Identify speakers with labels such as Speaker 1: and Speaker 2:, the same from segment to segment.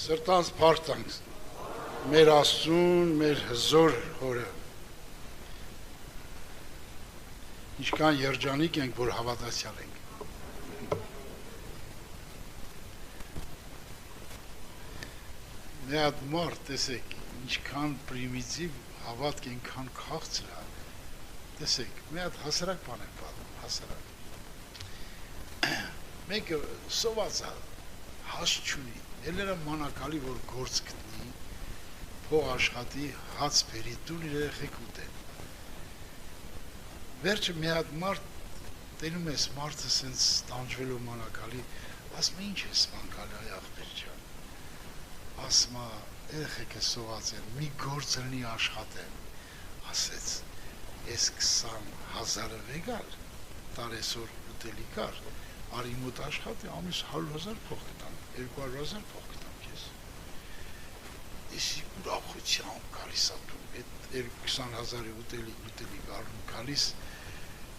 Speaker 1: Սրտանց փառք մեր Աստծուն, մեր հզոր Հորը։ Ինչքան երջանիկ ենք, որ հավատացյալ ենք։ Մի հատ մարդ, տեսեք, ինչքան պրիմիտիվ հավատք այնքան քաղցր է։ Տեսեք, մի հատ հասարակ բան եմ պատմում, հասարակ։ Մեկը սոված է, հաս չունի, ելերը մանակալի, որ գործ գտնի, փող աշխատի, հաց բերի, տուն իր երեխեք ուտեն։ Վերջը մի հատ մարդ, տենում ես մարդը սենց տանջվելով մանակալի, ասում ինչ ես մանկալի, այ աղբեր ջան։ Ասում երեխեք է սոված են, մի գործ լինի աշխատեն, ասեց, ես 20,000 վեգալ, տարեսոր ուտելի կար, արի մոտ աշխատի, ամիս 100,000 փող կտամ, 200,000 փող կտամ քեզ։ Եսի ուրախությամբ գալիս ատում, այդ 20,000-ի ուտելի գարում գալիս,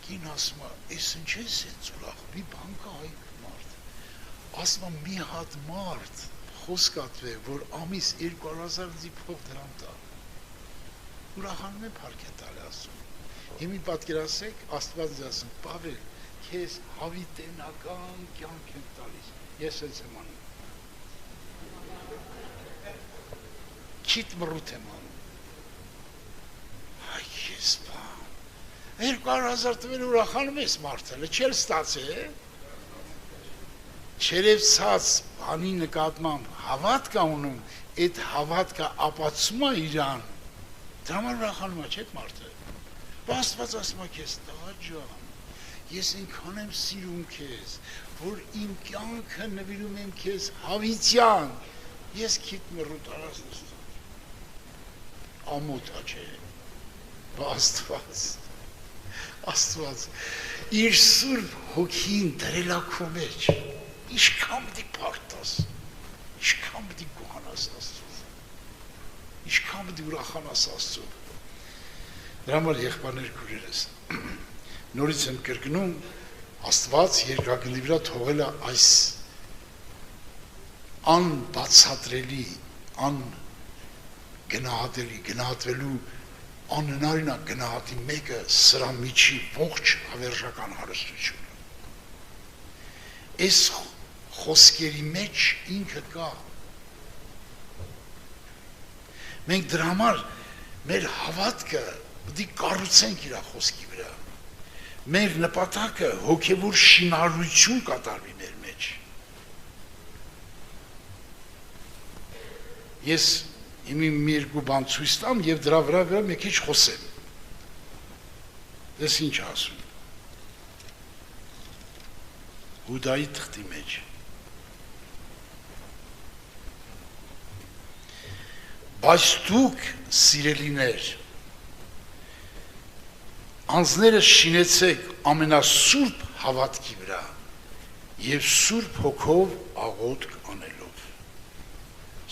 Speaker 1: կին ասում է, ես ինչ ես էց ուրախ, մի բան կա այ մարդ։ Ասում է, մի հատ մարդ խոսք ատվե, որ ամիս 200,000 փող դրամ տա։ Ուրախանում է փառք է տալի ասում։ Հիմի պատկերացեք, Աստված ասում, Պավել, քեզ հավիտենական կյանք եմ տալիս, ես ես եմ անում, քիտ մռութ եմ անում, այ ես բան, 200,000 տվել ուրախանում ես մարդը, չել ստացե, չերևցած բանի նկատմամբ հավատք ունում, այդ հավատքը ապացում է իրան, դրա համար ուրախանում է չէ մարդը, Աստված ասում է քեզ տղա ջան, ես ինքան եմ սիրում քեզ, որ իմ կյանքը նվիրում եմ քեզ հավիտյան, ես քիտ մռութ արած ամոթ աչե, Աստված, իր սուրբ հոգին դրել ակու մեջ, իշքան պիտի պարտաս, իշքան պիտի գոհանաս Աստծուն, իշքան պիտի ուրախանաս Աստծուն, դրա համար եղբայրներ քույրերս, նորից եմ կրկնում, Աստված երկրագնդի վրա թողել է այս անբացատրելի, անգնահատելի, գնահատվելու անհնարին է գնահատի մեկը սրա միջի ողջ հավերժական հարստությունը։ Այս խոսքերի մեջ ինքը կա։ Մենք դրա համար մեր հավատքը պետք է կառուցենք իր խոսքի վրա։ Մեր նպատակը հոգևոր շինարարություն կատարվի մեր մեջ։ Ես իմի մի երկու բան ցույց տամ եւ դրա վրա մի քիչ խոսեմ։ Դες ինչ ասում։ Հուդայի թղթի մեջ։ Բայց դուք սիրելիներ անձներս շինեցեք ամենասուրբ հավատքի վրա և սուրբ հոգով աղոթք անելով։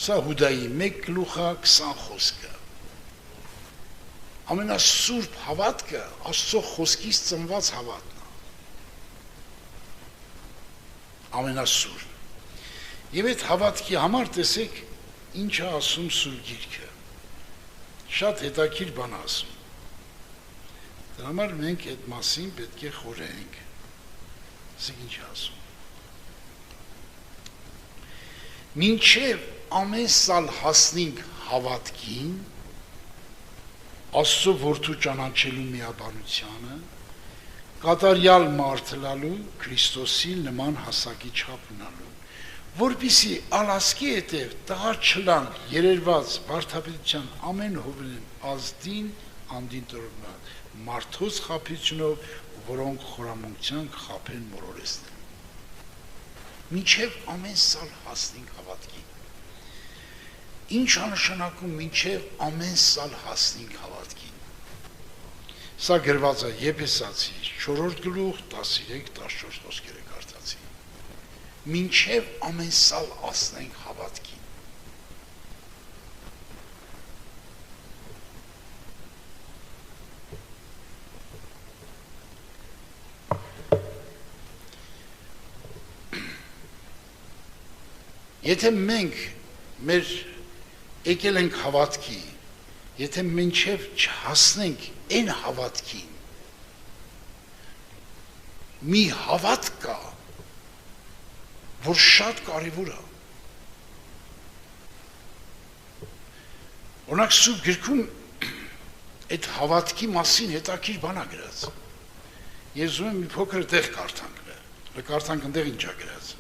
Speaker 1: Սա Հուդայի 1:20 խոսքը։ Ամենասուրբ հավատքը Աստծո խոսքից ծնված հավատն է։ Ամենասուրբ։ Եվ այդ հավատքի համար տեսեք ինչ է ասում Սուրբ Գիրքը։ Շատ հետաքրքիր բան ասում։ Դրա համար մենք այդ մասին պետք է խորհենք։ Ասեք ինչ ասում։ Մինչև ամեն սալ հասնենք հավատքին, Աստծո որդու ճանաչելու միաբանությանը, կատարյալ մարդ լալու, Քրիստոսի նման հասակի չափ ունալու, որպեսզի ալասկի հետև տղար չլան երերված վարդապետության ամեն հովլեն ազդին անդին տրորնալ, մարդոց խաբիչնով, որոնք խորամունքյան կխաբեն մորորեսնեն։ Մինչև ամեն սալ հասնենք հավատքին։ Ինչ անշանակում մինչև ամեն սալ հասնենք հավատքին։ Սա գրված է Եփեսացի 4 գլուխ 13-14 խոսքերը կարդացի։ Մինչև ամեն սալ հասնենք հավատքին։ Եթե մենք մեր եկել ենք հավատքի, եթե մինչև չհասնենք այն հավատքին, մի հավատք կա, որ շատ կարևոր է։ Օրինակ Սուրբ գրքում այդ հավատքի մասին հետաքրքիր բան է գրած։ Ես ուզում եմ մի փոքր տեղ կարդանք, կարդանք այնտեղ ինչ է գրած։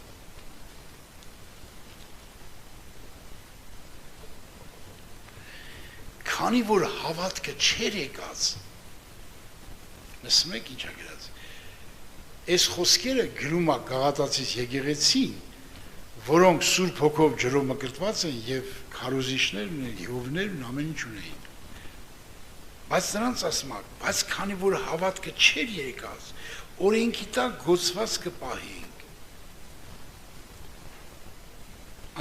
Speaker 1: Քանի որ հավատքը չեր եկած, լսում եք ինչ է գրած։ Այս խոսքերը գրում է Գաղատացիս եկեղեցին, որոնք Սուրբ Հոգով ջրով մկրտված են եւ քարոզիչներն են, հովներն ամեն ինչ ունեին։ Բայց նրանց ասում է, բայց քանի որ հավատքը չեր եկած, օրենքի տակ գոցված կպահենք։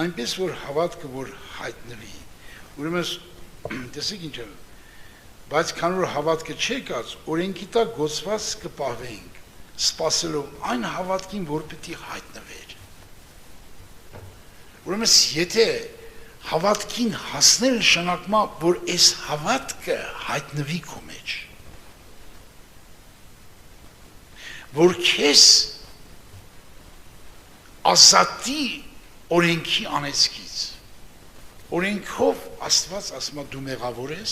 Speaker 1: Այնպես որ հավատքը որ հայտնվի։ Ուրեմն տեսեք ինչ է, բայց քանի որ հավատքը չեկած, օրենքի տակ գոցված կպահվենք, սպասելով այն հավատքին, որ պիտի հայտնվեր։ Ուրեմն եթե հավատքին հասնել նշանակում է, որ այս հավատքը հայտնվի քո մեջ, որ քեզ ազատի օրենքի անեծքից։ Օրենքով Աստված ասում է դու մեղավոր ես,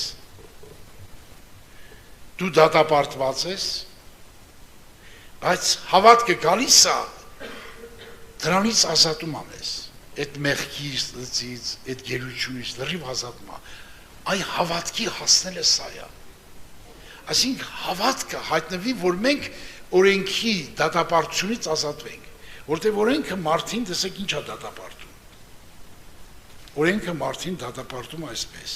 Speaker 1: դու դատապարտված ես, բայց հավատքը գալիս է, դրանից ազատում անես, այդ մեղքից, լծից, այդ գերությունից լրիվ ազատում է, այ հավատքի հասնելը սա է։ Այսինքն հավատքը հայտնվի, որ մենք օրենքի դատապարտությունից ազատվենք, որտեղ օրենքը մարդին տեսեք ինչ է դատապարտում։ Օրենքը մարդին դատապարտում այսպես։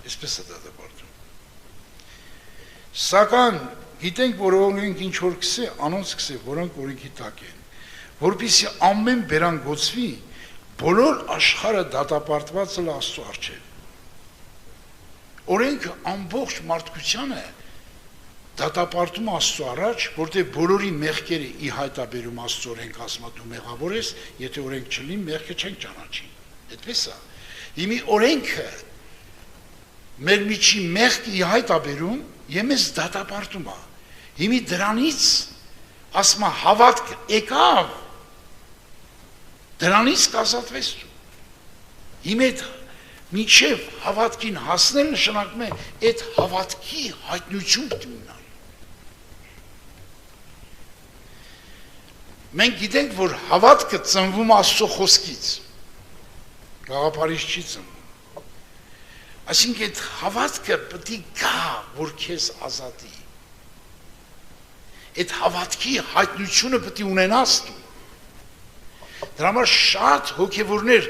Speaker 1: Այսպես է դատապարտում։ Սակայն գիտենք, որ օրենք ինչ որ կսե, անոնց կսե, որոնք օրենքի տակ են, որպեսզի ամեն բերան գոցվի, բոլոր աշխարհը դատապարտված է Աստծո առջև։ Օրենքը ամբողջ մարդկությանը դատապարտում Աստծո առաջ, որտեղ բոլորի մեղքերը ի հայտ է բերում Աստծո օրենք, ասում է դու մեղավոր ես, եթե օրենք չլինի, մեղքը չենք ճանաչի։ Այդպես է։ Հիմի օրենքը մեր միջի մեղքը ի հայտ է բերում, եւ մեզ դատապարտում է։ Հիմի դրանից ասում է հավատք եկավ, դրանից կազատվես դու։ Հիմի մինչև հավատքին հասնել նշանակում է այդ հավատքի հայտնություն պետք է ունենալ։ Մենք գիտենք, որ հավատքը ծնվում Աստծո խոսքից, գաղափարից չի ծնվում։ Այսինքն այդ հավատքը պետք է գա, որ քեզ ազատի։ Այդ հավատքի հայտնությունը պետք է ունենաս դու։ Դրա համար շատ հոգևորներ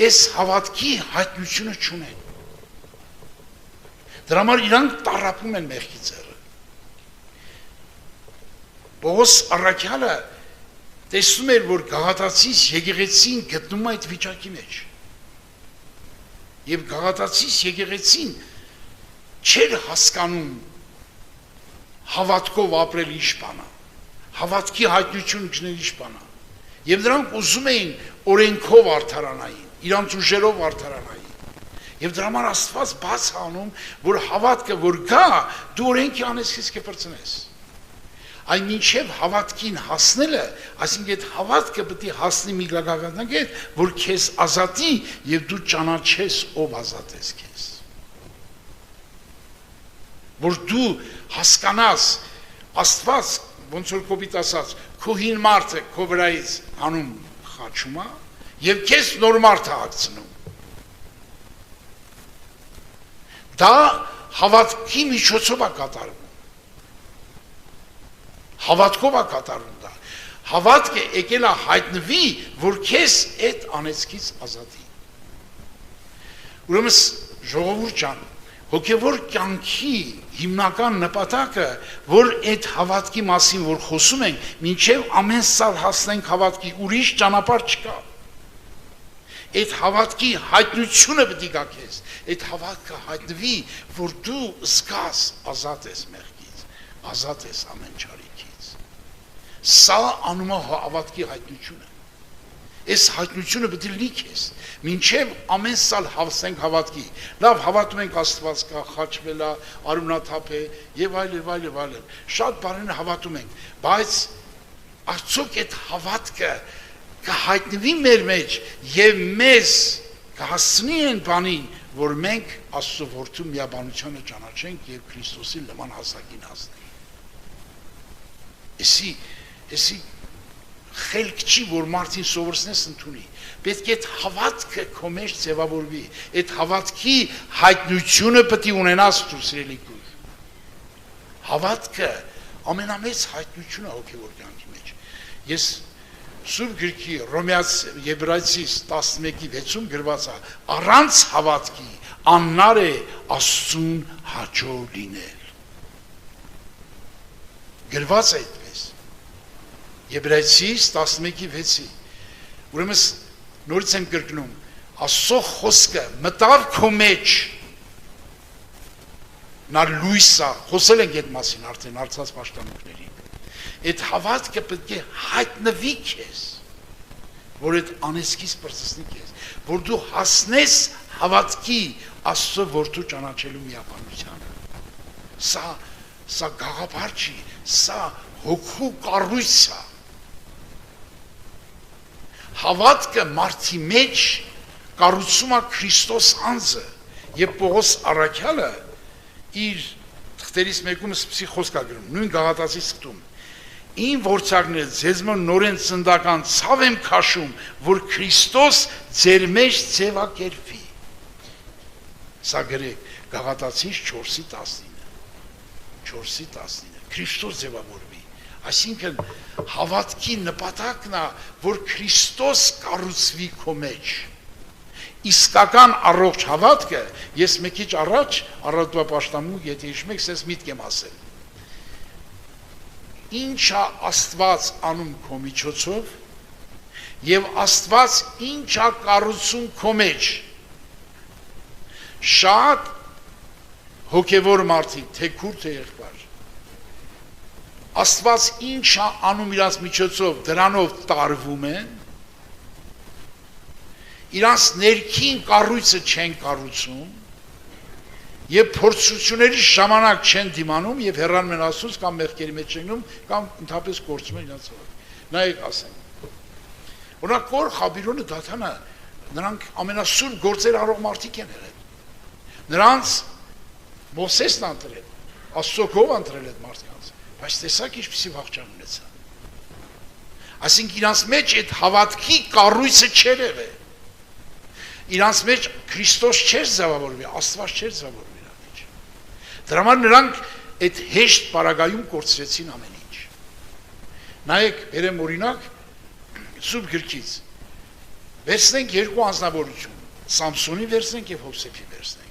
Speaker 1: այս հավատքի հայտնությունը չունեն։ Դրա համար իրանք տառապում են մեղքի ձեռը։ Պողոս առաքյալը տեսնում էր, որ Գաղատացիս եկեղեցին գտնում է այդ վիճակի մեջ։ Եվ Գաղատացիս եկեղեցին չէր հասկանում հավատքով ապրել ինչ բան է, հավատքի հայտնություն գնել ինչ բան է։ Եվ նրանք ուզում էին օրենքով արդարանային, իրանց ուժերով արդարանային։ Եվ դրա համար Աստված բաց անում, որ հավատքը որ գա, դու օրենքի անեծքից կպրծնես։ Այն մինչև հավատքին հասնելը, այսինքն այդ հավատքը պետք է հասնի մի գագաթնակետ, որ քեզ ազատի եւ դու ճանաչես ով ազատես քեզ։ Որ դու հասկանաս Աստված, ոնց որ կոպիտ ասած, քո հին մարդը քո վրայից անում խաչում է եւ քեզ նոր մարդ է հագցնում։ Դա հավատքի միջոցով է կատարվում։ Հավատքով է կատարվում դա։ Հավատքը եկել է հայտնվի, որ քեզ այդ անեծքից ազատի։ Ուրեմն ժողովուրդ ջան, հոգևոր կյանքի հիմնական նպատակը, որ այդ հավատքի մասին որ խոսում ենք, մինչև ամեն սալ հասնենք հավատքի, ուրիշ ճանապարհ չկա։ Այդ հավատքի հայտնությունը պետք է գա քեզ։ Այդ հավատքը հայտնվի, որ դու զգաս ազատ ես մեղքից, ազատ ես ամեն չարիքից։ Սա անումը հավատքի հայտնությունը։ Այս հայտնությունը պետք է լինի քեզ։ Մինչև ամեն սալ հավսենք հավատքի։ Լավ հավատում ենք Աստված կա, խաչվել է, արունաթափ է եւ այլն։ Շատ բաներ հավատում ենք, բայց արդյոք այդ հավատքը կհայտնվի մեր մեջ եւ մեզ կհասցնի այն բանին, որ մենք Աստծո որդու միաբանությունը ճանաչենք եւ Քրիստոսի նման հասակին հասնենք։ Էսի խելք չի, որ մարդին սովորեցնես ընդունի։ Պետք է այդ հավատքը քո մեջ ձևավորվի։ Այդ հավատքի հայտնությունը պետք է ունենաս դու սիրելի գույք։ Հավատքը ամենամեծ հայտնությունը հոգևոր կյանքի մեջ։ Ես Սուրբ գրքի Եբրայեցիս 11:6 գրված է. առանց հավատքի անհնար է Աստծուն հաճո լինել։ Գրված է այդպես։ Եբրայեցիս 11:6 Ուրեմն նորից եմ կրկնում, Աստծո խոսքը մտավ քո մեջ, նա լույս է, խոսել ենք այդ մասին արդեն արծած պաշտամունքներին։ Այդ հավատքը պետք է հայտնվի քեզ, որ այդ անեսքից բրծեցնի քեզ, որ դու հասնես հավատքի Աստծո որդու ճանաչելու միաբանությանը։ Սա գաղափար չի, սա հոգու կառույց է։ Հավատքը մարդի մեջ կառուցում է Քրիստոս անձը, եւ Պողոս առաքյալը իր թղթերից մեկում սպասի խոսք է գրում, նույն Գաղատացի սկտում։ Ին որցակներ ձեզ մոտ նորեն ծնդական ցավ եմ քաշում, որ Քրիստոս ձեր մեջ ձևակերպվի։ Սա գրեք Գաղատացիս 4:19 Քրիստոս ձևավորվի։ Այսինքն հավատքի նպատակն է, որ Քրիստոս կառուցվի քո մեջ։ Իսկական առողջ հավատքը, ես մի քիչ առաջ առատվա պաշտամունք, եթե հիշում եք, ես միտք եմ ասել։ Ինչ է Աստված անում քո միջոցով եւ Աստված ինչ է կառուցում քո մեջ։ Շատ հոգևոր մարդիկ, թե քուր թե եղբայր, Աստված ինչ է անում իրանց միջոցով, դրանով տարվում են, իրանց ներքին կառույցը չեն կառուցում եւ փորձությունների ժամանակ չեն դիմանում եւ հեռանում են Աստծուց կամ մեղքերի մեջ չեն գնում կամ ընդհանրապես գործում են իրանց վրա։ Նայեք ասենք։ Օրինակ Կոր Խաբիրոնը Դաթանը նրանք ամենասուրբ գործեր արող մարդիկ են եղել։ Նրանց Մովսեսն ընտրել, Աստծո գով ընտրել այդ մարդկանց, բայց տեսակ ինչպեսի վախճան ունեցան։ Այսինքն իրանց մեջ այդ հավատքի կառույցը չէր եղել։ Իրանց մեջ Քրիստոս չէր ձևավորվի, Աստված չէր ձևավորվի իրանց մեջ։ Դրա համար նրանք այդ հեշտ պարագայում կորցրեցին ամեն ինչ։ Նայեք, բերեմ օրինակ Սուրբ գրքից։ Վերցնենք երկու անձնավորություն, Սամսոնի վերցնենք եւ Հովսեփի վերցնենք։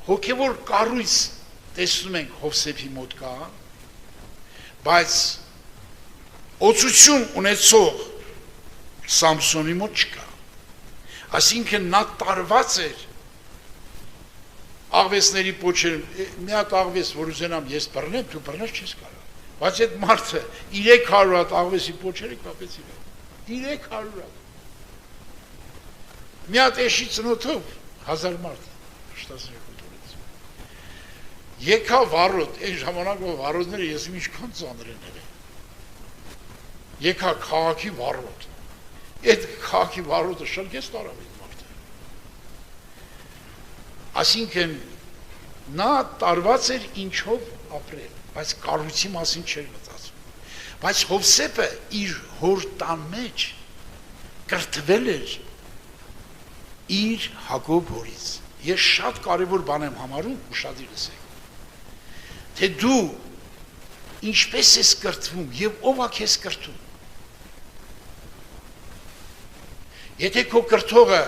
Speaker 1: Հոգևոր կառույց տեսնում ենք Հովսեփի մոտ կա, բայց օծություն ունեցող Սամսոնի մոտ չկա։ Այսինքն նա տարված էր աղվեսների պոչեր, մի հատ աղվես, որ ուզենամ ես բռնեմ, դու բռնես չես կարող։ Բայց այդ մարդը 300 հատ աղվեսի պոչերը կապեց իրար։ 300 հատ։ Մի հատ էշի ծնոտով 1000 մարդ շտացրեք ուտորից։ Եկա վառոդ, այն ժամանակով վառոդները ես ինչքան ծանր են եղել։ Եկա քաղաքի վառոդ։ Այդ քաղաքի վառոդը շրջեց տարավ այդ մարդը։ Այսինքն նա տարված էր ինչով ապրել, բայց կառույցի մասին չէր մտածում։ Բայց Հովսեփը իր հոր տան մեջ կրթվել էր իր Հակոբ հորից։ Ես շատ կարևոր բան եմ համարում, ուշադիր լսեք։ Թե դու ինչպես ես կրթվում եւ ով է քեզ կրթում։ Եթե քո կրթողը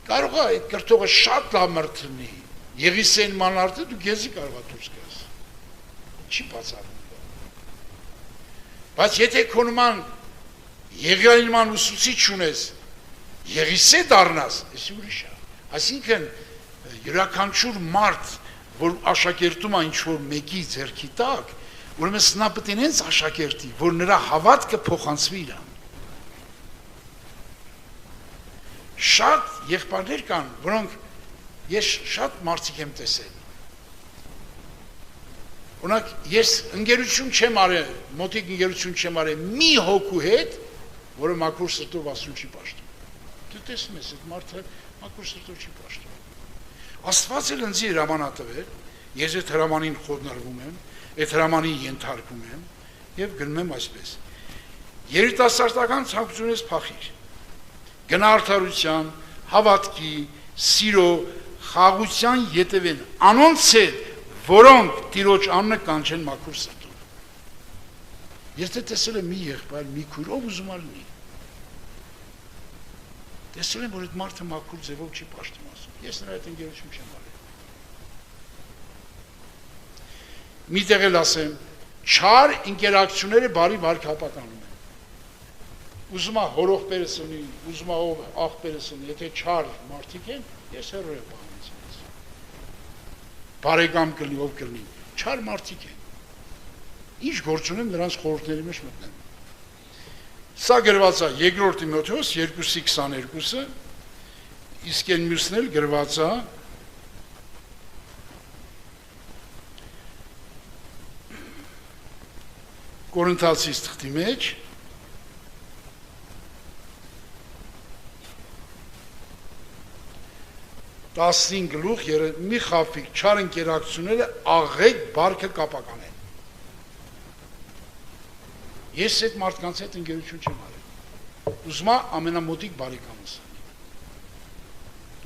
Speaker 1: կարող է այդ կրթողը շատ լավ մրցնի, Եղիսեն մանարտը դու գեզի կարող է դուրս գաս։ Չի բացառում։ Բայց եթե քո նման եղիայնման ուսուցիչ ունես, Եղիսե դառնաս, էսի ուրիշ է։ Այսինքն յուրաքանչյուր մարդ, որ աշակերտում է ինչ-որ մեկի ձեռքի տակ, ուրեմն նա պետք է նենց աշակերտի, որ նրա հավատքը փոխանցվի իրան։ Շատ եղբայրներ կան, որոնք ես շատ մարդիկ եմ տեսել։ Օրինակ, ես ընկերություն չեմ արել, մոտիկ ընկերություն չեմ արել մի հոգու հետ, որը մաքուր սրտով Աստծուն չի պաշտում։ Դու տեսնում ես, այդ մարդը մաքուր սրտով չի պաշտում։ Աստված էլ ինձ հրաման տվել, ես այդ հրամանին խոդնարվում եմ, այդ հրամանին ենթարկվում եմ եւ գնում եմ այսպես։ Երիտասարդական ցանկությունից փախիր։ Գնա արդարության, հավատքի, սիրո, խաղաղության ետևեն, անոնց հետ, որոնք Տիրոջ անունը կանչեն մաքուր սրտով։ Ես տեսել եմ մի եղբայր, մի քույր, ով ուզում ա լինի։ Տեսել եմ, որ այդ մարդը մաքուր ձևով չի պաշտում Աստծուն։ Ես նրա հետ ընկերություն չեմ արել։ Միտեղ էլ ասեմ, չար ընկերակցությունները բարի վարքապետանում են։ Ուզում ա հորողբերս ունի, ուզում ա աղբերս ունի, եթե չար մարդիկ են, ես հեռու եմ պահանից ինձ։ Բարեկամ կլինի, ով կլինի, չար մարդիկ են։ Ինչ գործ ունեմ նրանց խորհուրդների մեջ մտնեմ։ Սա գրված է 2 Տիմոթեոս 2:22-ը, իսկ այն մյուսն էլ գրված է Կորինթացիս թղթի մեջ 15 գլուխ մի խաբվիկ չար ընկերակցությունները աղետ բարքը կապականեն։ Ես այդ մարդկանց հետ ընկերություն չեմ արել։ Ուզում եմ ամենամոտիկ բարեկամս։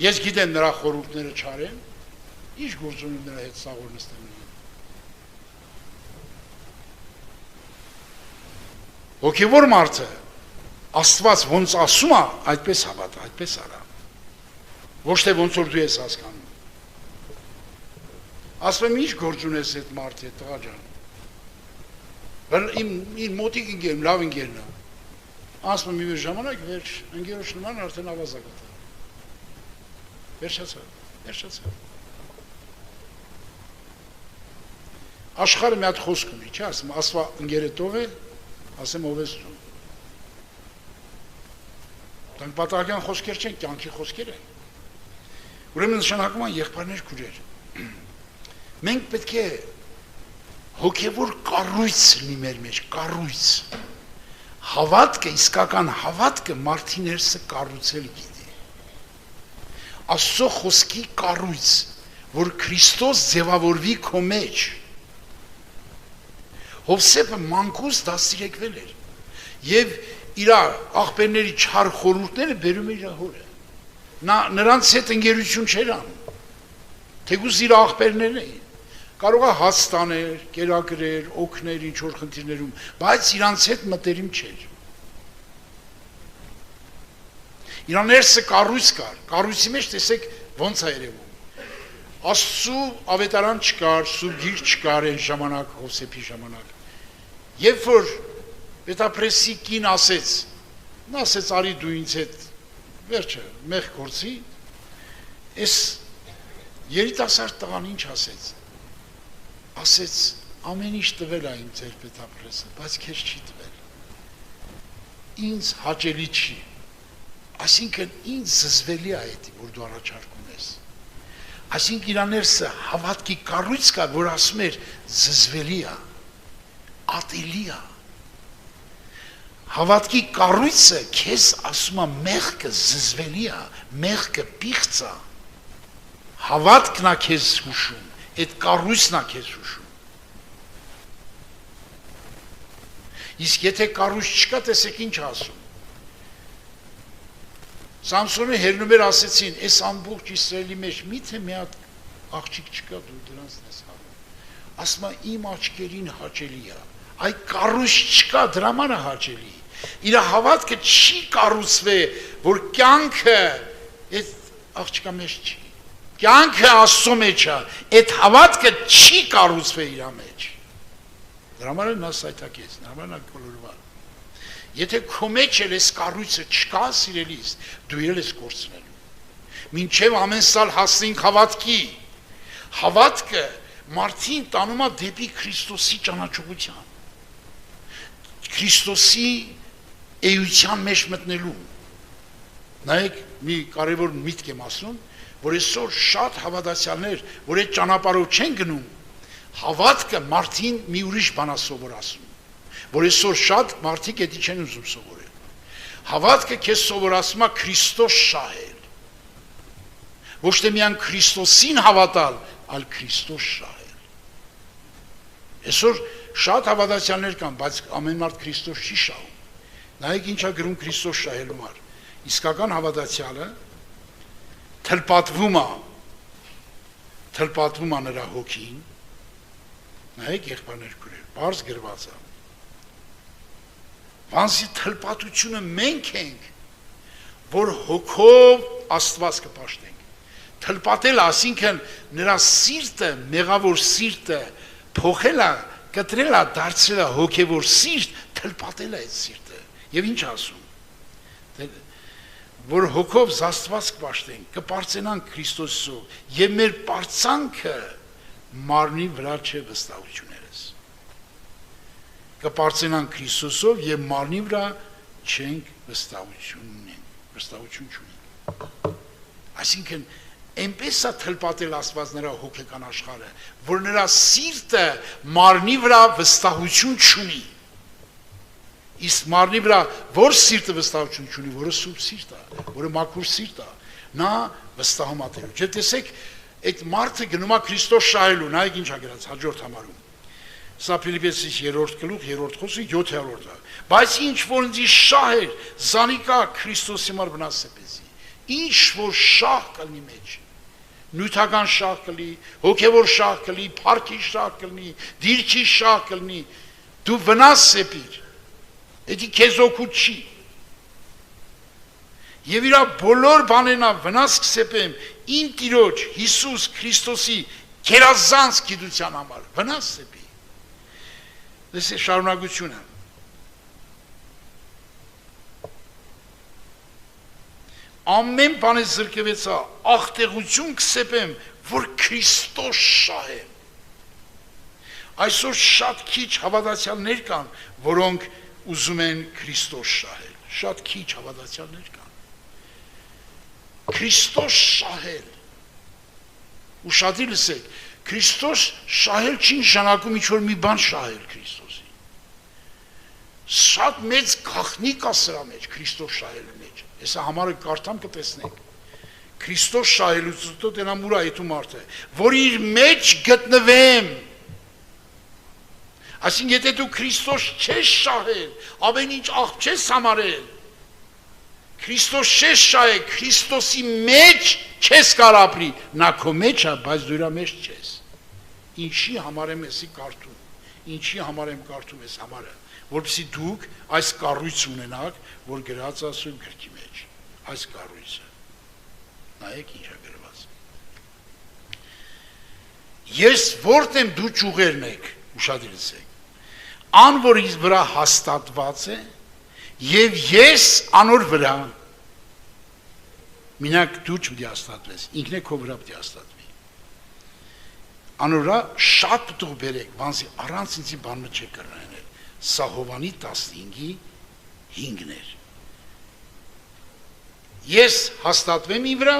Speaker 1: Ես գիտեմ նրա խորհուրդները չար են, ինչ գործ ունի նրա հետ սաղոր նստել։ Հոգևոր մարդը Աստված ոնց ասում է, այդպես հավատա, այդպես արա։ Ոչ թե ոնց որ դու ես հասկանում։ Ասում եմ, ինչ գործ ունես այդ մարդի հետ, տղա ջան։ Բայց իմ մոտիկ ընկերն, լավ ընկերն է։ Ասում եմ, մի ժամանակ վերջ, ընկերոջ նման արդեն ավազակա։ Վերջացավ։ Աշխարհը մի հատ խոսք ունի, չէ՞, ասում, ասվա ընկերդ ով է, ասեմ ով ես դու։ Դրանք պատահական խոսքեր չեն, կյանքի խոսքեր են։ Ուրեմն նշանակում են եղբայրներ քույրեր։ Մենք պետք է հոգևոր կառույց լինի մեր մեջ, կառույց։ Հավատքը, իսկական հավատքը մարդի ներսը կառուցել գիտի։ Աստծո խոսքի կառույց, որ Քրիստոս ձևավորվի քո մեջ։ Հովսեփը մանկուց դաստիարակվել էր եւ իր աղբերների չար խորհուրդները բերում էր իր հորը։ Նա նրանց հետ ընկերություն չէր անում։ Թեկուզ իր աղբերներն էին։ Կարող է հաց տաներ, կերակրեր, օգներ ինչ-որ խնդիրներում, բայց իրանց հետ մտերիմ չէր։ Իրա ներսը կառույց կար, կառույցի մեջ տեսեք ոնց է երևում։ Աստծու ավետարան չկար, սուրբ գիր չկար այն ժամանակ, Հովսեփի ժամանակ։ Երբ որ Պետապրեսի կին ասեց, նա ասեց արի դու ինձ հետ վերջը մեղ գործի, այս երիտասարդ տղան ինչ ասեց։ Ասեց ամեն ինչ տվել է ինձ ձեր Պետապրեսը, բայց քեզ չի տվել։ Ինձ հաճելի չի։ Այսինքն ինձ զզվելի է այդ, որ դու առաջարկում ես։ Այսինքն իր ներսը հավատքի կառույց կա, որ ասում էր զզվելի է, ատելի է։ Հավատքի կառույցը քեզ ասում է մեղքը զզվելի է, մեղքը պիղծ է։ Հավատքն է քեզ հուշում, այդ կառույցն է քեզ հուշում։ Իսկ եթե կառույց չկա, տեսեք ինչ ասում։ Սամսոնը հերնում էր ասեցին, այս ամբողջ Իսրայելի մեջ միթե մի հատ աղջիկ չկա, դու դրանց ես հավատում։ Ասում է իմ աչքերին հաճելի է։ Այ կառույց չկա, դրա համար է հաճելի։ Իր հավատքը չի կառուցվել, որ կյանքը այդ աղջկա մեջ չի։ Կյանքը Աստծո մեջ է, այդ հավատքը չի կառուցվել իր մեջ։ Դրա համար նա սայթակեց, դրա համար նա կոլորվա։ Եթե քո մեջ էլ այս կառույցը չկա, սիրելիս, դու էլ ես կորցնելու։ Մինչև ամեն սալ հասնենք հավատքի։ Հավատքը մարդին տանում է դեպի Քրիստոսի ճանաչողության, Քրիստոսի էության մեջ մտնելու։ Նայեք, մի կարևոր միտք եմ ասում, որ այսօր շատ հավատացյալներ, որ այդ ճանապարհով չեն գնում, հավատքը մարդին մի ուրիշ բան է սովորացնում, որ այսօր շատ մարդիկ դա չեն ուզում սովորել։ Հավատքը քեզ սովորացնում է Քրիստոս շահել, ոչ թե միայն Քրիստոսին հավատալ, այլ Քրիստոս շահել։ Այսօր շատ հավատացյալներ կան, բայց ամեն մարդ Քրիստոս չի շահում։ Նայեք ինչ է գրում Քրիստոս շահելու համար։ Իսկական հավատացյալը թլպատվում է նրա հոգին, նայեք եղբայրներ քույրեր, բարձ գրված է։ Վանսի թլպատությունը մենք ենք, որ հոգով Աստված կպաշտենք։ Թլպատել ասինքն նրա սիրտը, մեղավոր սիրտը փոխելա, կտրելա, դարձրելա հոգևոր սիրտ, թլպատել է այդ սիրտը։ Եվ ինչ ասում։ Որ հոգով Աստված կպաշտենք, կպարծենանք Քրիստոսով, եւ մեր պարծանքը մարմնի վրա չէ վստահություններս։ Կպարծենանք Քրիստոսով եւ մարմնի վրա չենք վստահություն չունենք։ Այսինքն այնպես է թլպատել Աստված նրա հոգեկան աշխարհը, որ նրա սիրտը մարմնի վրա վստահություն չունի։ Իսկ մարմնի վրա որ սիրտը վստահություն չունի, որը սուրբ սիրտ է, որը մաքուր սիրտ է, նա վստահում է Տերոջ։ Եվ տեսեք, այդ մարդը գնում է Քրիստոս շահելու, նայեք ինչ է գրած հաջորդ համարում։ Սա Փիլիպպեցիս 3-րդ գլուխ 3-րդ խոսքը 7-րդը։ Բայց ինչ որ ինձ շահեր, զանիկա Քրիստոսի համար վնասեպեզի։ Ինչ որ շահ կլինի մեջ։ Նյութական շահ կլինի, հոգևոր շահ կլինի, փառքի շահ կլինի, դիրքի շահ կլինի, դու վնաս սեպիր։ Դա քեզ օգուտ չի։ Եվ իր բոլոր բաներնա վնաս կսեպեմ իմ Տիրոջ Հիսուս Քրիստոսի գերազանց գիտության համար, վնաս սեպի։ Դες է շարունակությունը։ Ամեն բանը զրկվեցա, աղտեղություն կսեպեմ, որ Քրիստոս շահեմ։ Այսօր շատ քիչ հավատացյալներ կան, որոնք ուզում են Քրիստոս շահել, շատ քիչ հավատացյալներ կան։ Քրիստոս շահել, ուշադիր լսեք, Քրիստոս շահել չի նշանակում ինչ-որ մի բան շահել Քրիստոսի։ Շատ մեծ գաղտնիք կա սրա մեջ, Քրիստոս շահելու մեջ, հեսա համարը կարդամ կտեսնենք։ Քրիստոս շահելուց հետո դենա մուր այդու մարդը, որ իր մեջ գտնվեմ։ Այսինքն եթե դու Քրիստոս չես շահել, ամեն ինչ աղբ չես համարել, Քրիստոս չես շահել, Քրիստոսի մեջ չես կար ապրի, նա քո մեջ է, բայց դու իր մեջ չես։ Ինչի համար եմ եսի կարդում, ինչի համար եմ կարդում ես համարը, որպեսզի դուք այս կառույց ունենաք, որ գրած ասում գրքի մեջ, այս կառույցը։ Նայեք ինչ է գրված։ Ես որտեմ դու ճուղերն եք, ուշադիր լսեք, ան որ ինձ վրա հաստատված է, եւ ես անոր վրա, մինակ դու չպետք է հաստատվես, ինքն է քո վրա պետք է հաստատվի։ Անոր վրա շատ պտուղ բերեք, բանսի առանց ինձի բանը չեք կրնանել։ Սա Հովանի 15-ի 5-ն էր։ Ես հաստատվեմ իմ վրա,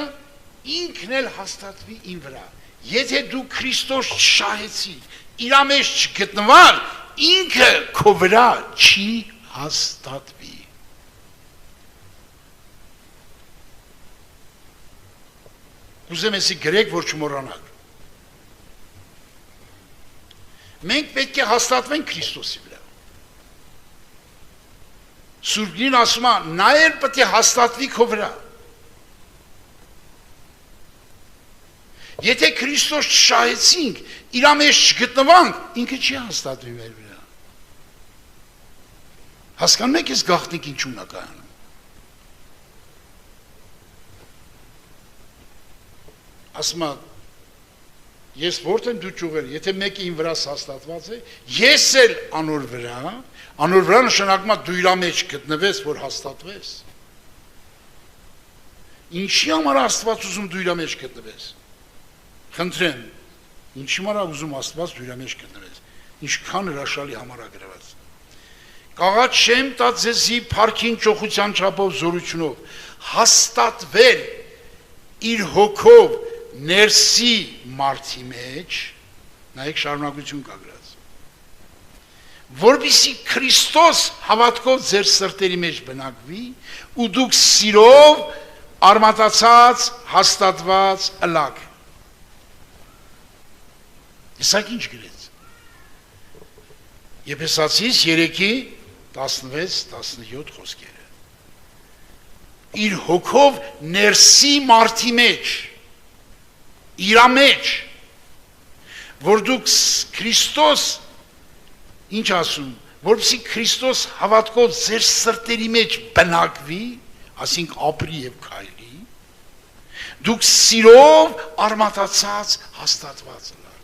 Speaker 1: ինքն էլ հաստատվի իմ վրա։ Եթե դու Քրիստոս չշահեցիր, իր մեջ չգտնվար, ինքը քո վրա չի հաստատվի։ Ուզեմ եսի գրեք, որ չմոռանաք։ Մենք պետք է հաստատվենք Քրիստոսի վրա։ Սուրբին ասում է, նա էլ պետք է հաստատվի քո վրա։ Եթե Քրիստոս չշահեցինք, իր մեջ չգտնվանք, ինքը չի հաստատվի մեր վրա։ Հասկանում եք ես գաղտնիք ինչու նա կայանում։ Ասում է, ես որտեմ դու ճուղեր, եթե մեկը իմ վրաս հաստատված է, ես էլ անոր վրա նշանակում է դու իր մեջ գտնվես, որ հաստատվես։ Ինչի համար Աստված ուզում դու իր մեջ գտնվես։ Խնդրեմ, Ինչի մարա ուզում Աստված դուրա մեջ կներես, ինչքան հրաշալի համարագրված։ Կաղաց շեմ տա ձեզի փառքին ճոխության չափով զորությունով հաստատվել իր հոգով ներսի մարդի մեջ, նայեք շարունակություն կա գրած, որպեսզի Քրիստոս հավատքով ձեր սրտերի մեջ բնակվի ու դուք սիրով արմատացած, հաստատված ըլակ։ Իսակ ինչ գրեց։ Եփեսացիս 3:16-17 խոսքերը։ Իր հոգով ներսի մարդի մեջ, իրա մեջ, որ դուք Քրիստոս, ինչ ասում, որպեսզի Քրիստոս հավատքով ձեր սրտերի մեջ բնակվի, ասինք ապրի եւ քայլի, դուք սիրով արմատացած հաստատված ըլակ։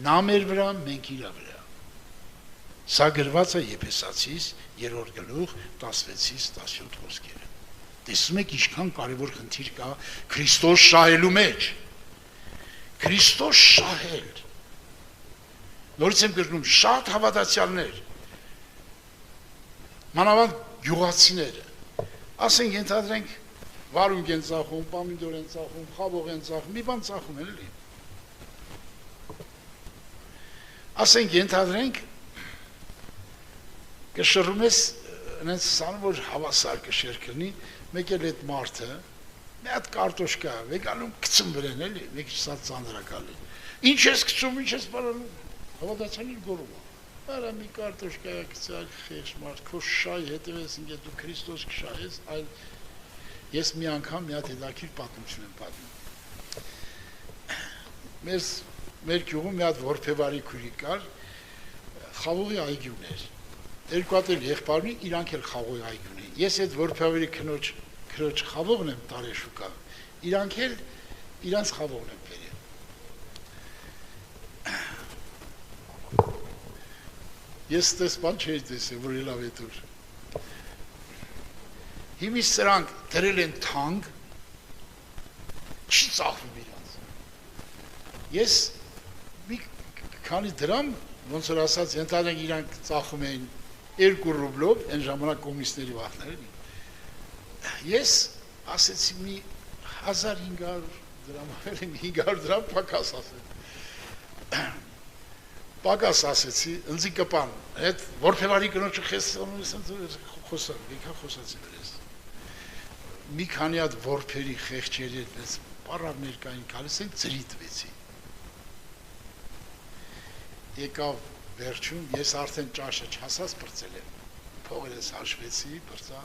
Speaker 1: Նա մեր վրա, մենք իրա վրա։ Սա գրված է Եփեսացիս 3-րդ գլուխ 16-17 խոսքերը։ Տեսնում եք ինչքան կարևոր խնդիր կա Քրիստոս շահելու մեջ։ Քրիստոս շահել։ Նորից եմ գրնում, շատ հավատացյալներ, մանավանդ գյուղացիները, ասենք ենթադրենք վարունգ են ծախում, պամիդոր են ծախում, խաբող են ծախում, մի բան ծախում են էլի։ Ասենք ենթադրենք կշռում ես այնց սան, որ հավասար կշեր կլինի, մեկ էլ այդ մարդը, մի հատ կարտոշկա, վեկանում կծում վրեն էլի, մեկ ինչ սա ծանրակալի։ Ինչ ես կծում, ինչ ես պարանում, հավատացանիր գորում է։ Արա մի կարտոշկա է կծալ խեղճ մարդ, քո շահի հետևես, ինգե դու Քրիստոս կշահես, այլ ես մի անգամ մի հատ հետաքրքիր պատմություն եմ պատմում։ Մեր գյուղում մի հատ որբևարի քույրի կար, խաղողի այգուն էր։ Երկու հատ էլ եղբայրն իրանք էլ խաղողի այգուն էին։ Ես այդ որբևարի քրոջ խաղողն եմ տարեշուկա, իրանք էլ իրանց խաղողն եմ բերել։ Ես դες բան չէի տեսել, որ լավ է դուր։ Հիմի սրանք դրել են թանկ, չի ծախվում իրանց։ Ես մի քանի դրամ, ոնց որ ասած, ենթադրենք իրանք ծախում էին 2 ռուբլով, այն ժամանակ կոմունիստների վախներ էլի։ Ես ասեցի մի 1500 դրամ, այլ 500 դրամ պակաս ասեցի։ Պակաս ասեցի, ընձի կպան, այդ որբևարի կնոջը խոսան, եկա խոսացի դրես։ Մի քանի հատ որբերի խեղճերի այդպես պարավներ կային գալիս են ծրի տվեցի։ Եկավ վերջում, ես արդեն ճաշը չհասած բրծել եմ, փողերս հաշվեցի, բրծա,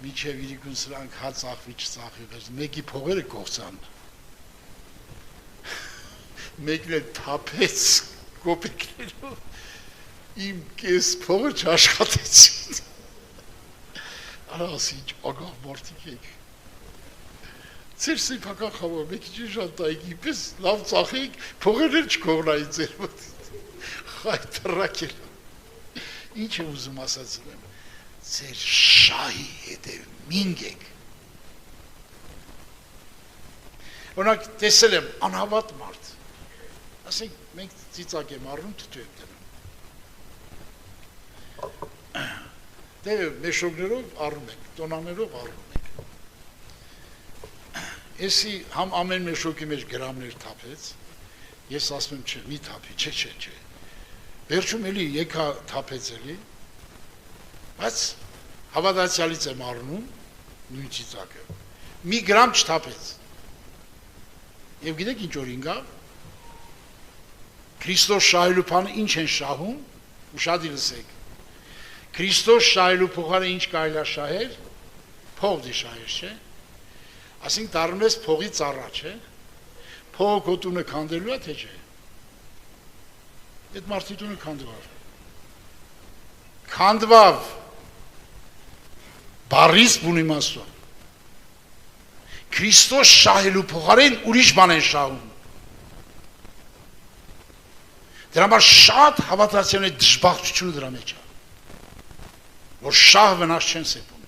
Speaker 1: միջև իրիկուն սրանք հա ծախվի, չծախվի, մեկի փողերը կողցան, մեկն էլ թափեց կոպեկներով, իմ կես փողը չաշխատեցին, արա ասի ինչ ագաղ մարդիկ եք, ձեր սիպական խավոր, մեկ իջի ժանտայիքի պես լավ ծախեիք, փողերներ չկողնայի ձեր մոտ, խայ թռակել, ինչ եմ ուզում ասացել եմ, ձեր շահի հետև մինգ եք, օրինակ տեսել եմ անհավատ մարդ, ասենք մենք ծիծակ եմ առնում, թթու եմ դնում, դե մեշոգներով առնում ենք, տոնաներով առնում ենք, եսի համ ամեն մեշոգի մեջ գրամներ թափեց, ես ասում եմ չէ, մի թափի, չէ, վերջում էլի եկա թափեց էլի, բայց հավատացյալից եմ առնում, նույն ծիծակը, մի գրամ չթափեց, և գիտեք ինչ որ ինգա, Քրիստոս շահելու բանը ինչ են շահում, ուշադիր լսեք, Քրիստոս շահելու փոխարեն ինչ կարելի է շահել, փող դի շահեր, չէ, ասենք դառնում ես փողից առաջ, չէ, փողը քո տունը քանդելու է, թե չէ, այդ մարդի տունը քանդվավ, բառից բուն իմաստով, Քրիստոս շահելու փոխարեն ուրիշ բան են շահում, դրա համար շատ հավատացյալների դժբախտությունը դրա մեջ է, որ շահ վնաս չեն սեպում,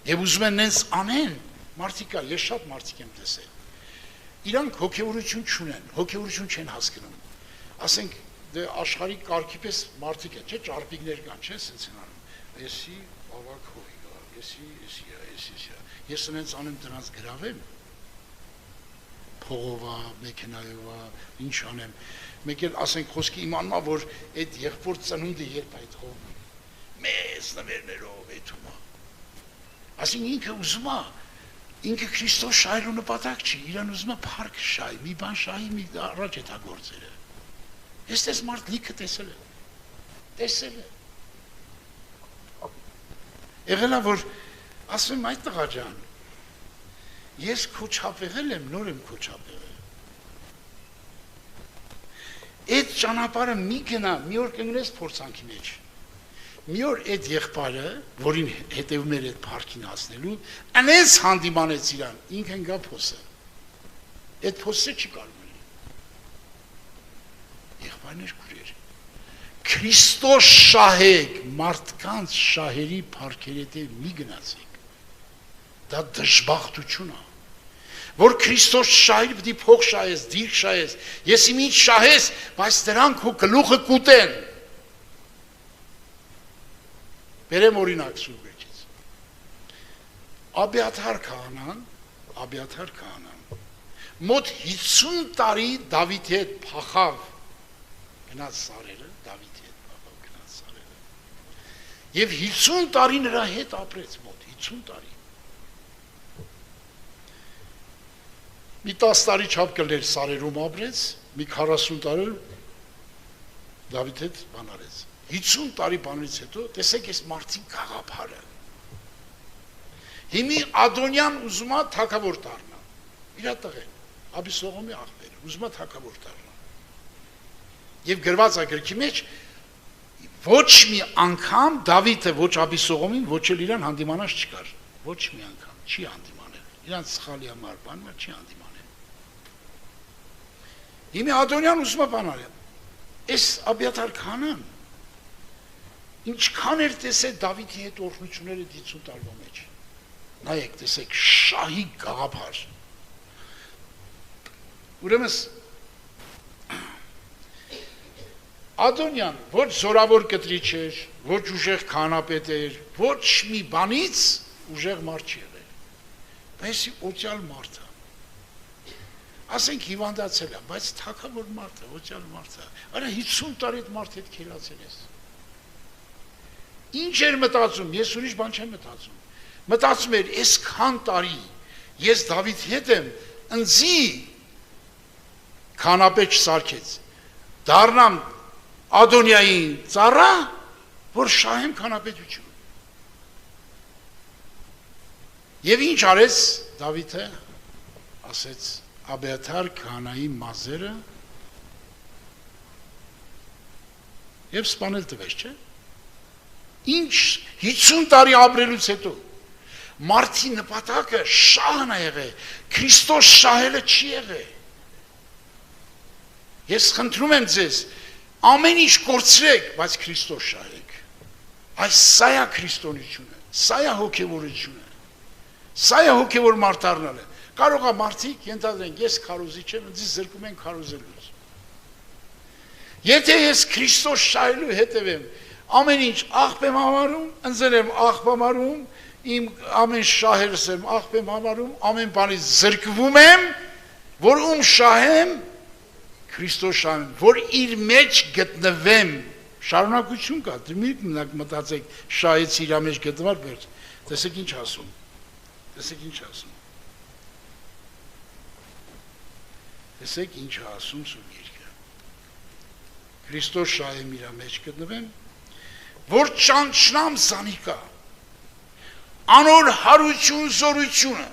Speaker 1: և ուզում են նենց անեն, մարդիկ կա, ես շատ մարդիկ եմ տեսել, իրանք հոգևորություն չունեն, հոգևորություն չեն հասկանում։ Ասենք դե աշխարհի կարգի պես մարդիկ են, չէ՞, ճարպիկներ կան, չէ՞, սենց են անում։ Էսի ավակ հոյ գա, էսի։ Ես ունենց անեմ դրանց գրավեմ։ Փողովա, մեքենայովա, ինչ անեմ։ Մեկ էլ ասենք խոսքի իմանա, որ այդ եղբոր ծնունդը երբ այդ հողը մեծ նվերներով էթում է։ Ասին ինքը ուզում է, ինքը Քրիստոս շահելու նպատակ չի, իրան ուզում է փառք շահի, մի բան շահի, մի առաջ է դա գործերը։ Ես մարդ լիքը տեսել է։ Եղել է, որ ասում եմ այդ տղա ջան, ես քո չափ եղել եմ, նոր եմ քո չափ եղել։ Այդ ճանապարհը մի գնա, մի օր կընկնես փորձանքի մեջ։ Մի օր այդ եղբայրը, որին հետևում էր այդ փառքին հասնելու, անես հանդիմանեց իրան, ինքն գա փոսը։ Այդ փոսը չի կարող լինել։ Եղբայրն էր քուրեր։ Քրիստոս շահեք, մարդկանց շահերի փառքերի դեպ մի գնացեք։ Դա դժբախտություն է, որ Քրիստոս շահիր պիտի փող շահես, դիրք շահես, ես իմ ինչ շահես, բայց դրանք ու գլուխը կուտեն։ Բերեմ օրինակ Սուրբ Գրքից։ Աբիաթար քահանան, մոտ 50 տարի Դավիթի հետ փախավ, գնաց սարերը, Դավիթի հետ փախավ, գնաց սարերը։ Եվ 50 տարի նրա հետ ապրեց, մոտ 50 տարի։ Մի 10 տարի չափ կլներ սարերում ապրեց, մի 40 տարի Դավիթ հետ բանարեց։ 50 տարի բանից հետո տեսեք այս մարդի գաղափարը։ Հիմի Ադոնյան ուզում է թագավոր դառնա։ Իր տղեն, Աբիսողոմի աղբերը, ուզում է թագավոր դառնա։ Եվ գրված է գրքի մեջ ոչ մի անգամ Դավիթը ոչ Աբիսողոմին, ոչ էլ իրան հանդիմանած չկար։ Ոչ մի անգամ չի հանդիմանել։ Իրան սխալի համար բան չի հանդիմանել։ Հիմի Ադոնյան ուզում է բան արել։ Այս Աբիաթար քահանան ինչքան էր տեսել Դավիթի հետ օրհնությունները 50 տարվա մեջ։ Նայեք, տեսեք, շահի գաղափար։ Ուրեմն Ադոնյան ոչ զորավոր կտրիչ էր, ոչ ուժեղ քահանապետ էր, ոչ մի բանից ուժեղ մարդ չի եղել։ Բայց օծյալ մարդ է։ Ասենք հիվանդացել է, բայց թագավոր մարդ է, օծյալ մարդ է։ Արա 50 տարի այդ մարդ հետ քելացել ես։ Ինչ էր մտածում, ես ուրիշ բան չեմ մտածում։ Մտածում էր, այսքան տարի ես Դավիթի հետ եմ, ընձի քահանապետ չսարքեց։ Դառնամ Ադոնյային ծառա, որ շահեմ քահանապետություն։ Եվ ինչ արեց Դավիթը, ասեց Աբիաթար քահանայի մազերը եւ սպանել տվեց, չէ՞։ Ինչ 50 տարի ապրելուց հետո մարդի նպատակը շահն է եղել, Քրիստոս շահելը չի եղել։ Ես խնդրում եմ ձեզ, ամեն ինչ կորցրեք, բայց Քրիստոս շահեք։ Այս սա է քրիստոնեությունը, սա է հոգևորությունը, սա է հոգևոր մարդ դառնալը։ Կարող է մարդիկ ենթադրեն, ես քարոզիչ եմ, ինձ զրկում են քարոզելուց։ Եթե ես Քրիստոս շահելու հետևեմ, ամեն ինչ աղբ եմ համարում, ընձել եմ աղբ համարում, իմ ամեն շահերս եմ աղբ եմ համարում, ամեն բանից զրկվում եմ, որ ում շահեմ, Քրիստոս շահեմ, որ իր մեջ գտնվեմ, շարունակություն կա, դրմիկ մտածեք, շահեց իր մեջ գտնվար բերդ, տեսեք ինչ ասում, տեսեք ինչ ասում Սուրբ Գիրքը, Քրիստոս շահեմ իր մեջ գտնվեմ, որ ճանչնամ զանիկա, անոր հարություն զորությունը,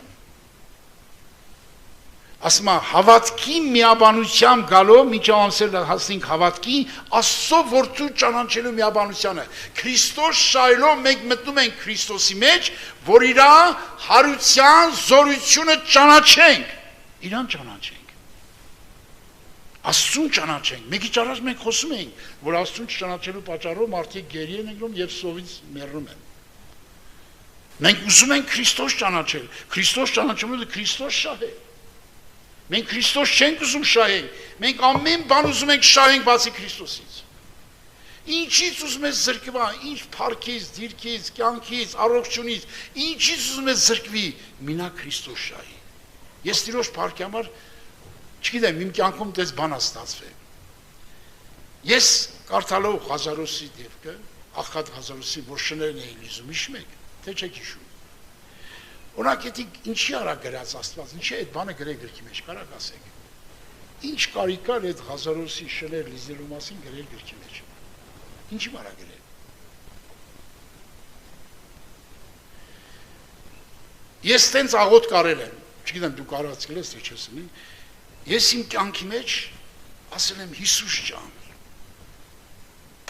Speaker 1: ասում է հավատքի միաբանությամբ գալով մինչև ամսել հասնենք հավատքի Աստծո որդու ճանաչելու միաբանությանը Քրիստոս շահելով մենք մտնում ենք Քրիստոսի մեջ որ իր հարության զորությունը ճանաչենք իրան ճանաչենք Աստծուն ճանաչենք մեկի ճանաչ մենք խոսում ենք որ Աստծուն չճանաչելու պատճառով մարդիկ գերի են ընկնում եւ սովից մեռնում են մենք ուզում ենք Քրիստոս ճանաչել Քրիստոս ճանաչելու Քրիստոս շահել Մենք Քրիստոս չենք ուզում շահենք, մենք ամեն բան ուզում ենք շահենք բացի Քրիստոսից։ Ինչից ուզում ես զրկվա, ինչ փառքից, դիրքից, կյանքից, առողջությունից, ինչից ուզում ես զրկվի, մինակ Քրիստոս շահի։ Ես Տիրոջ փառքի համար չգիտեմ, իմ կյանքում դες բան է ստացվել։ Ես կարդալով Ղազարոսի դեպքը, Աղքատ Ղազարոսի, որ շներն էին լիզում, հիշում եք, թե չեք հիշում։ Օրինակ, ինչի արա գրած Աստված, ինչի այդ բանը գրել գրքի մեջ, կարաք ասեք։ Ինչ կարիք կար այդ Ղազարոսի շներ լիզելու մասին գրել գրքի մեջ։ Ինչի արա գրել։ Ես տենց աղոտ կարել եմ, չգիտեմ դու կարածել ես, թե չես ունի, ես իմ կյանքի մեջ ասել եմ Հիսուս ջան,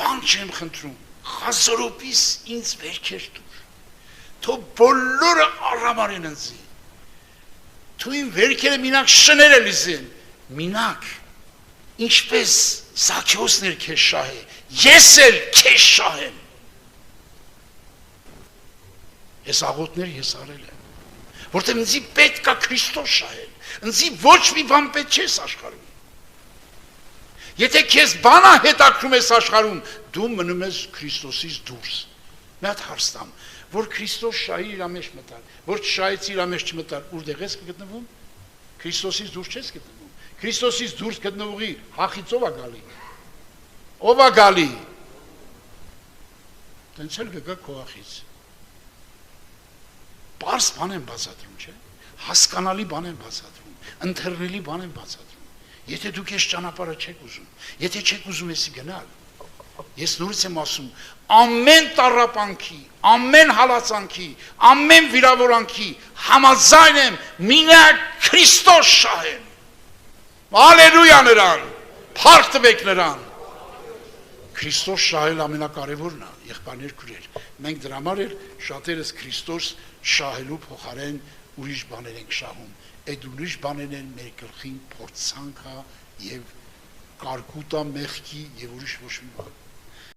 Speaker 1: բան չեմ խնդրում, Ղազարոպիս ինձ վերքեր տուր, թո բոլորը առամարեն ընձի, թու իմ վերքերը մինակ շները լիզեն, մինակ, ինչպես Զաքեոսն էր քեզ շահե, ես էլ քեզ շահեմ։ Ես աղոթներ ես արել եմ, որտեղ ինձի պետք է Քրիստոս շահել, ինձի ոչ մի բան պետք չես աշխարհում։ Եթե քեզ բանա հետաքրում ես աշխարհում, դու մնում ես Քրիստոսից դուրս։ Մի հատ հարց տամ, որ Քրիստոս շահի իր մեջ մտար, որ չշահեցի իր մեջ չմտար, որտեղ ես գտնվում։ Քրիստոսից դուրս չես գտնվում։ Քրիստոսից դուրս գտնվողի հախից ով է գալի։ Ով է գալի։ Տենց էլ գա քո հախից։ Պարզ բան են բացատրում, չէ՞։ Հասկանալի բան են բացատրում, ընթեռնելի բան են բացատրում։ Եթե դուք ես ճանապարհը չեք ուզում, եթե չեք ուզում եսի գնալ, ես նորից եմ ասում, ամեն տառապանքի, ամեն հալածանքի, ամեն վիրավորանքի համաձայն եմ մինակ Քրիստոս շահեմ։ Հալելույա նրան, փառք տվեք նրան։ Քրիստոս շահել ամենակարևորն է, եղբայրներ քույրեր։ Մենք դրա համար էլ շատերս Քրիստոս շահելու փոխարեն ուրիշ բաներ ենք շահում։ Այդ ուրիշ բաներն են մեր գլխին փորձանքա եւ կարկուտա մեղքի եւ ուրիշ ոչ մի բան։